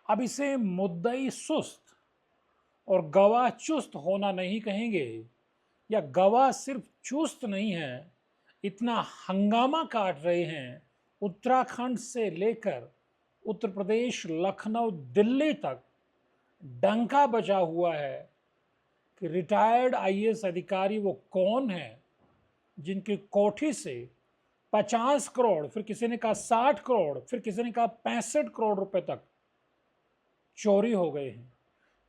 अब इसे मुद्दई सुस्त और गवाह चुस्त होना नहीं कहेंगे, या गवाह सिर्फ चुस्त नहीं है, इतना हंगामा काट रहे हैं उत्तराखंड से लेकर उत्तर प्रदेश, लखनऊ, दिल्ली तक डंका बजा हुआ है कि रिटायर्ड आईएएस अधिकारी वो कौन है जिनकी कोठी से 50 करोड़, फिर किसी ने कहा 60 करोड़, फिर किसी ने कहा 65 करोड़ रुपए तक चोरी हो गए हैं।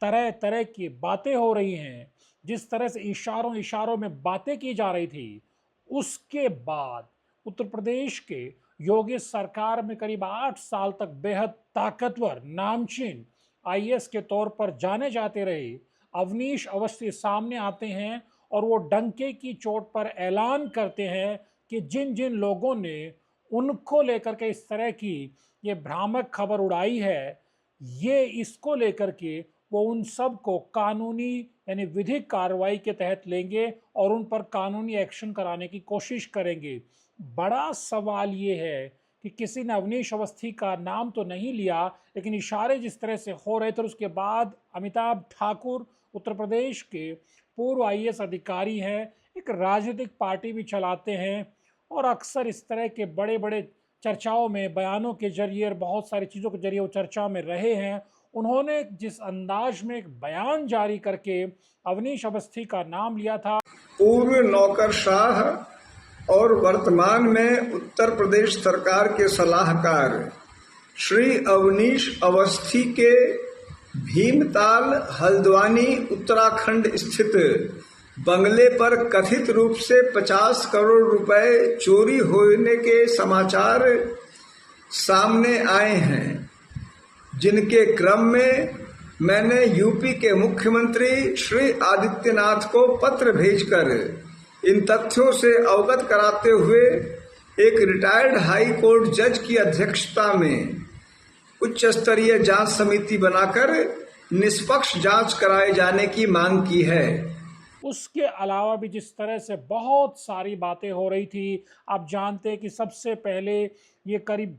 तरह तरह की बातें हो रही हैं। जिस तरह से इशारों इशारों में बातें की जा रही थी, उसके बाद उत्तर प्रदेश के योगी सरकार में करीब 8 साल तक बेहद ताकतवर, नामचीन आईएएस के तौर पर जाने जाते रहे अवनीश अवस्थी सामने आते हैं और वो डंके की चोट पर ऐलान करते हैं कि जिन जिन लोगों ने उनको लेकर के इस तरह की ये भ्रामक खबर उड़ाई है, ये इसको लेकर के वो उन सब को कानूनी यानी विधिक कार्रवाई के तहत लेंगे और उन पर कानूनी एक्शन कराने की कोशिश करेंगे। बड़ा सवाल ये है कि किसी ने अवनीश अवस्थी का नाम तो नहीं लिया, लेकिन इशारे जिस तरह से हो रहे थे, उसके बाद अमिताभ ठाकुर उत्तर प्रदेश के पूर्व आईएएस अधिकारी हैं, एक राजनीतिक पार्टी भी चलाते हैं और अक्सर इस तरह के बड़े बड़े चर्चाओं में, बयानों के जरिए, बहुत सारी चीज़ों के जरिए वो चर्चा में रहे हैं। उन्होंने जिस अंदाज में एक बयान जारी करके अवनीश अवस्थी का नाम लिया था, पूर्व नौकरशाह और वर्तमान में उत्तर प्रदेश सरकार के सलाहकार श्री अवनीश अवस्थी के भीमताल हल्द्वानी उत्तराखंड स्थित बंगले पर कथित रूप से 50 करोड़ रुपए चोरी होने के समाचार सामने आए हैं, जिनके क्रम में मैंने यूपी के मुख्यमंत्री श्री आदित्यनाथ को पत्र भेजकर इन तथ्यों से अवगत कराते हुए एक रिटायर्ड हाई कोर्ट जज की अध्यक्षता में उच्च स्तरीय जांच समिति बनाकर निष्पक्ष जांच कराए जाने की मांग की है। उसके अलावा भी जिस तरह से बहुत सारी बातें हो रही थी, आप जानते हैं कि सबसे पहले ये करीब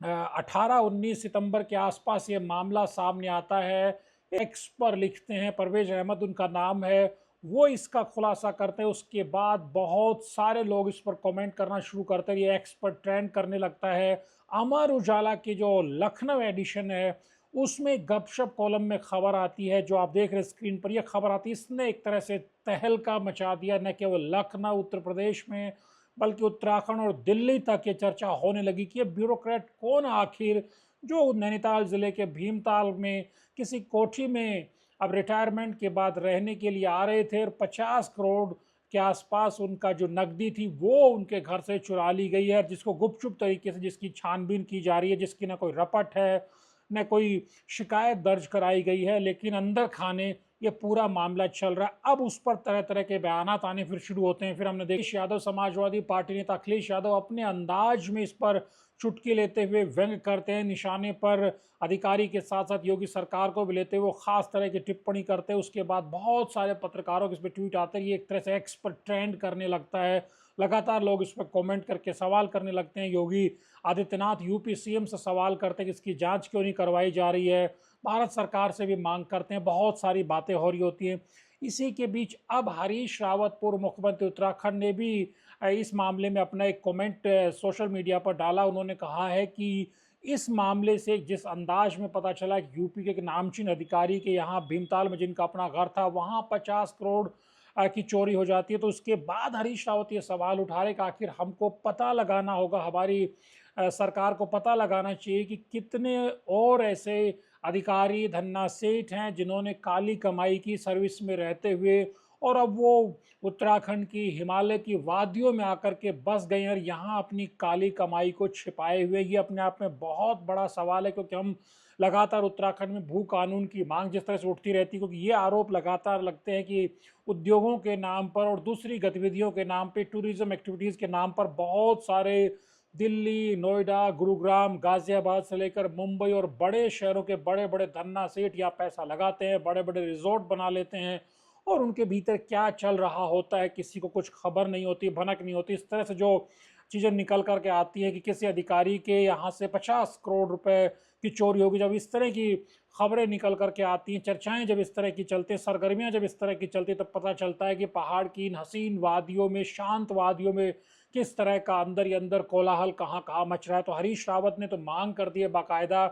18-19 सितंबर के आसपास ये मामला सामने आता है। एक्स पर लिखते हैं, परवेज अहमद उनका नाम है, वो इसका खुलासा करते हैं। उसके बाद बहुत सारे लोग इस पर कमेंट करना शुरू करते हैं, ये एक्स पर ट्रेंड करने लगता है। अमर उजाला की जो लखनऊ एडिशन है, उसमें गपशप कॉलम में खबर आती है, जो आप देख रहे हैं स्क्रीन पर, यह खबर आती है। इसने एक तरह से तहलका मचा दिया, न केवल लखनऊ उत्तर प्रदेश में बल्कि उत्तराखंड और दिल्ली तक ये चर्चा होने लगी कि ये ब्यूरोक्रेट कौन आखिर, जो नैनीताल ज़िले के भीमताल में किसी कोठी में अब रिटायरमेंट के बाद रहने के लिए आ रहे थे और 50 करोड़ के आसपास उनका जो नकदी थी वो उनके घर से चुरा ली गई है, जिसको गुपचुप तरीके से जिसकी छानबीन की जा रही है, जिसकी ना कोई रपट है, न कोई शिकायत दर्ज कराई गई है, लेकिन अंदर खाने ये पूरा मामला चल रहा है। अब उस पर तरह तरह के बयानात आने फिर शुरू होते हैं। फिर हमने अखिलेश यादव, समाजवादी पार्टी नेता अखिलेश यादव अपने अंदाज में इस पर चुटकी लेते हुए व्यंग करते हैं, निशाने पर अधिकारी के साथ साथ योगी सरकार को भी लेते हुए वो खास तरह की टिप्पणी करते हैं। उसके बाद बहुत सारे पत्रकारों के इस पर ट्वीट आते हैं, ये एक तरह से एक्स पर ट्रेंड करने लगता है। लगातार लोग इस पर कमेंट करके सवाल करने लगते हैं। योगी आदित्यनाथ यूपी सीएम से सवाल करते हैं कि इसकी जांच क्यों नहीं करवाई जा रही है, भारत सरकार से भी मांग करते हैं। बहुत सारी बातें हो रही होती हैं। इसी के बीच अब हरीश रावत, पूर्व मुख्यमंत्री उत्तराखंड, ने भी इस मामले में अपना एक कमेंट सोशल मीडिया पर डाला। उन्होंने कहा है कि इस मामले से जिस अंदाज में पता चला कि यूपी के एक नामचीन अधिकारी के यहाँ भीमताल में जिनका अपना घर था, वहाँ 50 करोड़ की चोरी हो जाती है, तो उसके बाद हरीश रावत ये सवाल उठा रहे कि आखिर हमको पता लगाना होगा, हमारी सरकार को पता लगाना चाहिए कि कितने और ऐसे अधिकारी, धन्ना सेठ हैं जिन्होंने काली कमाई की सर्विस में रहते हुए और अब वो उत्तराखंड की हिमालय की वादियों में आकर के बस गए और यहाँ अपनी काली कमाई को छिपाए हुए। ये अपने आप में बहुत बड़ा सवाल है, क्योंकि हम लगातार उत्तराखंड में भू कानून की मांग जिस तरह से उठती रहती है, क्योंकि ये आरोप लगातार लगते हैं कि उद्योगों के नाम पर और दूसरी गतिविधियों के नाम पे, टूरिज्म एक्टिविटीज़ के नाम पर बहुत सारे दिल्ली, नोएडा, गुरुग्राम, गाजियाबाद से लेकर मुंबई और बड़े शहरों के बड़े बड़े धन्ना सेठ यहाँ पैसा लगाते हैं, बड़े बड़े रिजॉर्ट बना लेते हैं और उनके भीतर क्या चल रहा होता है किसी को कुछ खबर नहीं होती, भनक नहीं होती। इस तरह से जो चीज़ें निकल कर के आती हैं कि किसी अधिकारी के यहाँ से 50 करोड़ रुपए कि चोरी होगी। जब इस तरह की खबरें निकल कर के आती हैं, चर्चाएं जब इस तरह की चलती हैं, सरगर्मियां जब इस तरह की चलती, तब पता चलता है कि पहाड़ की इन हसीन वादियों में, शांत वादियों में किस तरह का अंदर ही अंदर कोलाहल कहाँ कहाँ मच रहा है। तो हरीश रावत ने तो मांग कर दी है बाकायदा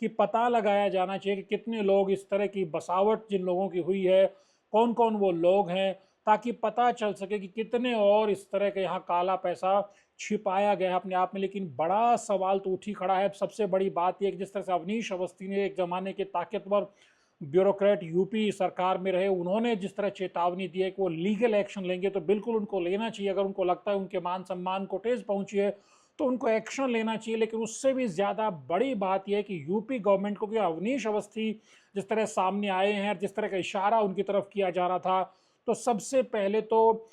कि पता लगाया जाना चाहिए कि कितने लोग, इस तरह की बसावट जिन लोगों की हुई है, कौन कौन वो लोग हैं, ताकि पता चल सके कि कितने और इस तरह के यहाँ काला पैसा छिपाया गया है अपने आप में। लेकिन बड़ा सवाल तो उठ ही खड़ा है। सबसे बड़ी बात यह कि जिस तरह से अवनीश अवस्थी ने, एक जमाने के ताकतवर ब्यूरोक्रेट यूपी सरकार में रहे, उन्होंने जिस तरह चेतावनी दी है कि वो लीगल एक्शन लेंगे, तो बिल्कुल उनको लेना चाहिए। अगर उनको लगता है उनके मान सम्मान को ठेस पहुंची है तो उनको एक्शन लेना चाहिए। लेकिन उससे भी ज़्यादा बड़ी बात यह है कि यूपी गवर्नमेंट को, कि अवनीश अवस्थी जिस तरह सामने आए हैं, जिस तरह का इशारा उनकी तरफ किया जा रहा था, तो सबसे पहले तो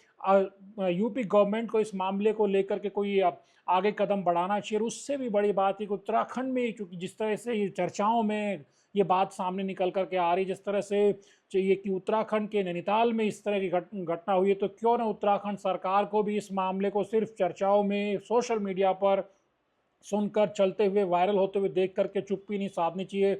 यूपी गवर्नमेंट को इस मामले को लेकर के कोई आगे कदम बढ़ाना चाहिए। और उससे भी बड़ी बात है कि उत्तराखंड में, चूँकि जिस तरह से ये चर्चाओं में ये बात सामने निकल करके आ रही, जिस तरह से चाहिए कि उत्तराखंड के नैनीताल में इस तरह की घटना हुई है, तो क्यों ना उत्तराखंड सरकार को भी इस मामले को सिर्फ चर्चाओं में, सोशल मीडिया पर सुनकर, चलते हुए, वायरल होते हुए देख करके चुप्पी नहीं साधनी चाहिए।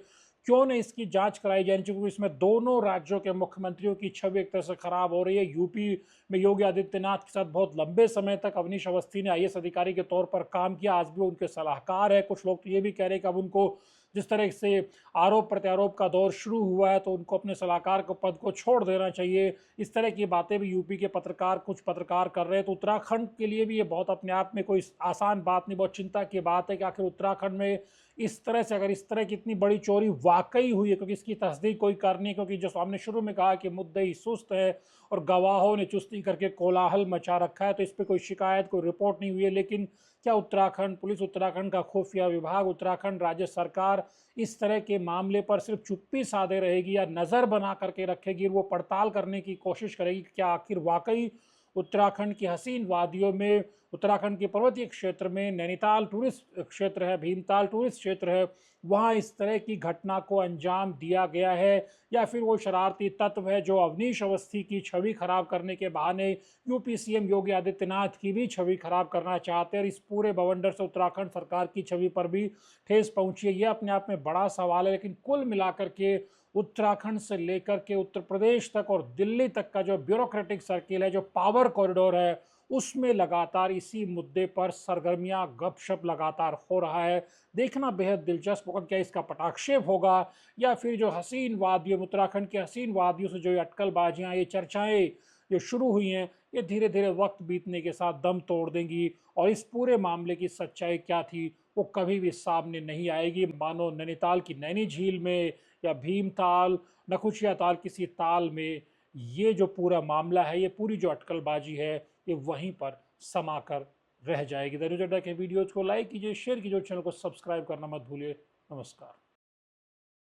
क्यों न इसकी जांच कराई जानी चाहिए, क्योंकि इसमें दोनों राज्यों के मुख्यमंत्रियों की छवि एक तरह से खराब हो रही है। यूपी में योगी आदित्यनाथ के साथ बहुत लंबे समय तक अवनीश अवस्थी ने आईएएस अधिकारी के तौर पर काम किया, आज भी वो उनके सलाहकार है। कुछ लोग तो ये भी कह रहे हैं कि अब उनको, जिस तरह से आरोप प्रत्यारोप का दौर शुरू हुआ है, तो उनको अपने सलाहकार के पद को छोड़ देना चाहिए। इस तरह की बातें भी यूपी के पत्रकार, कुछ पत्रकार कर रहे हैं। तो उत्तराखंड के लिए भी ये बहुत अपने आप में कोई आसान बात नहीं, बहुत चिंता की बात है कि आखिर उत्तराखंड में इस तरह से, अगर इस तरह की इतनी बड़ी चोरी वाकई हुई है, क्योंकि इसकी तस्दीक कोई कर नहीं, क्योंकि जो हमने शुरू में कहा कि मुद्दई सुस्त है और गवाहों ने चुस्ती करके कोलाहल मचा रखा है, तो इस पर कोई शिकायत, कोई रिपोर्ट नहीं हुई है। लेकिन क्या उत्तराखंड पुलिस, उत्तराखंड का खुफिया विभाग, उत्तराखंड राज्य सरकार इस तरह के मामले पर सिर्फ चुप्पी साधे रहेगी, या नज़र बना करके रखेगी, वो पड़ताल करने की कोशिश करेगी कि क्या आखिर वाकई उत्तराखंड की हसीन वादियों में, उत्तराखंड के पर्वतीय क्षेत्र में, नैनीताल टूरिस्ट क्षेत्र है, भीमताल टूरिस्ट क्षेत्र है, वहाँ इस तरह की घटना को अंजाम दिया गया है, या फिर वो शरारती तत्व है जो अवनीश अवस्थी की छवि खराब करने के बहाने यूपी सीएम योगी आदित्यनाथ की भी छवि खराब करना चाहते हैं। और इस पूरे बवंडर से उत्तराखंड सरकार की छवि पर भी ठेस पहुंची है। ये अपने आप में बड़ा सवाल है। लेकिन कुल मिलाकर के उत्तराखंड से लेकर के उत्तर प्रदेश तक और दिल्ली तक का जो ब्यूरोक्रेटिक सर्किल है, जो पावर कॉरिडोर है, उसमें लगातार इसी मुद्दे पर सरगर्मियां, गपशप लगातार हो रहा है। देखना बेहद दिलचस्प होगा क्या इसका पटाक्षेप होगा, या फिर जो हसीन वादियों, उत्तराखंड के हसीन वादियों से जो अटकलबाजियाँ, ये चर्चाएँ जो शुरू हुई हैं, ये धीरे धीरे वक्त बीतने के साथ दम तोड़ देंगी, और इस पूरे मामले की सच्चाई क्या थी वो कभी भी सामने नहीं आएगी। मानो नैनीताल की नैनी झील में, या भीमताल, नखुचिया ताल, किसी ताल में ये जो पूरा मामला है, ये पूरी जो अटकलबाजी है, ये वहीं पर समाकर रह जाएगी। द न्यूज़ अड्डा के वीडियोज़ को लाइक कीजिए, शेयर कीजिए, चैनल को सब्सक्राइब करना मत भूलिए। नमस्कार।